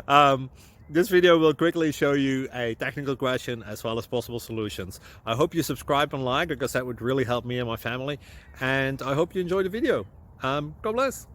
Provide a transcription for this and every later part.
um, this video will quickly show you a technical question as well as possible solutions. I hope you subscribe and like, because that would really help me and my family. And I hope you enjoy the video. God bless.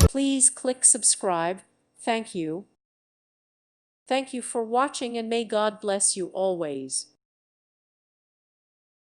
Please click subscribe. Thank you. Thank you for watching, and may God bless you always.